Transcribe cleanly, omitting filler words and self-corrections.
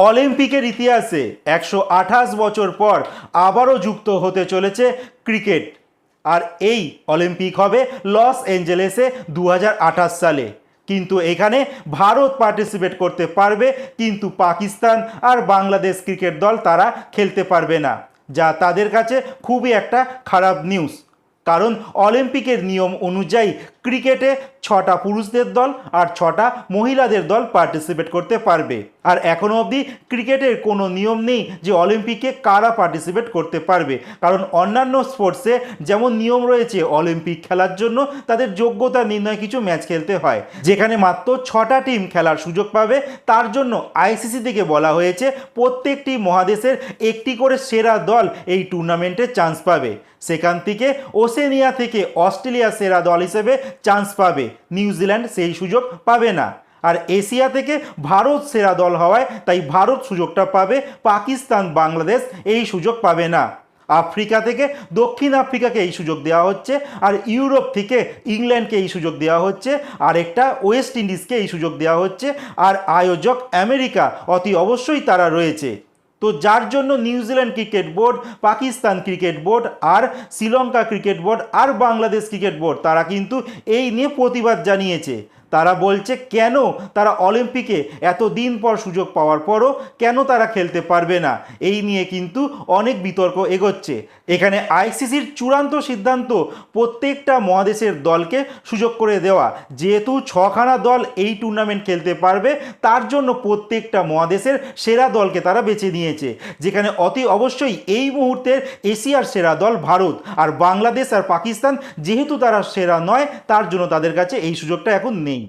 অলিম্পিকের ইতিহাসে 128 বছর পর আবারও যুক্ত হতে চলেছে ক্রিকেট। আর এই অলিম্পিক হবে লস অ্যাঞ্জেলেসে 2028 সালে। কিন্তু এখানে ভারত পার্টিসিপেট করতে পারবে, কিন্তু পাকিস্তান আর বাংলাদেশ ক্রিকেট দল তারা খেলতে পারবে না, যা তাদের কাছে খুবই একটা খারাপ নিউজ। কারণ অলিম্পিকের নিয়ম অনুযায়ী ক্রিকেটে 6টা পুরুষদের দল আর 6টা মহিলাদের দল পার্টিসিপেট করতে পারবে। আর এখনও অবধি ক্রিকেটের কোনো নিয়ম নেই যে অলিম্পিকে কারা পার্টিসিপেট করতে পারবে, কারণ অন্যান্য স্পোর্টসে যেমন নিয়ম রয়েছে অলিম্পিক খেলার জন্য তাদের যোগ্যতা নির্ণয় কিছু ম্যাচ খেলতে হয়, যেখানে মাত্র 6টা টিম খেলার সুযোগ পাবে। তার জন্য আইসিসি থেকে বলা হয়েছে প্রত্যেকটি মহাদেশের একটি করে সেরা দল এই টুর্নামেন্টে চান্স পাবে। সেখান থেকে ওশেনিয়া থেকে অস্ট্রেলিয়া সেরা দল হিসেবে চান্স পাবে, নিউজিল্যান্ড সেই সুযোগ পাবে না। আর এশিয়া থেকে ভারত সেরা দল হওয়ায় তাই ভারত সুযোগটা পাবে, পাকিস্তান বাংলাদেশ এই সুযোগ পাবে না। আফ্রিকা থেকে দক্ষিণ আফ্রিকাকে এই সুযোগ দেওয়া হচ্ছে, আর ইউরোপ থেকে ইংল্যান্ডকে এই সুযোগ দেওয়া হচ্ছে, আর একটা ওয়েস্ট ইন্ডিজকে এই সুযোগ দেওয়া হচ্ছে, আর আয়োজক আমেরিকা অতি অবশ্যই তারা রয়েছে। তো যার জন্য New Zealand cricket board, Pakistan cricket board, আর শ্রীলঙ্কা ক্রিকেট বোর্ড আর বাংলাদেশ ক্রিকেট বোর্ড তারা কিন্তু এই নিয়ে প্রতিবাদ জানিয়েছে। তারা বলছে কেন তারা অলিম্পিকে এত দিন পর সুযোগ পাওয়ার পরও কেন তারা খেলতে পারবে না, এই নিয়ে কিন্তু অনেক বিতর্ক এগোচ্ছে। এখানে আইসিসির চূড়ান্ত সিদ্ধান্ত প্রত্যেকটা মহাদেশের দলকে সুযোগ করে দেওয়া। যেহেতু 6খানা দল এই টুর্নামেন্ট খেলতে পারবে, তার জন্য প্রত্যেকটা মহাদেশের সেরা দলকে তারা বেছে নিয়েছে, যেখানে অতি অবশ্যই এই মুহূর্তের এশিয়ার সেরা দল ভারত, আর বাংলাদেশ আর পাকিস্তান যেহেতু তারা সেরা নয় তার জন্য তাদের কাছে এই সুযোগটা এখন নেই।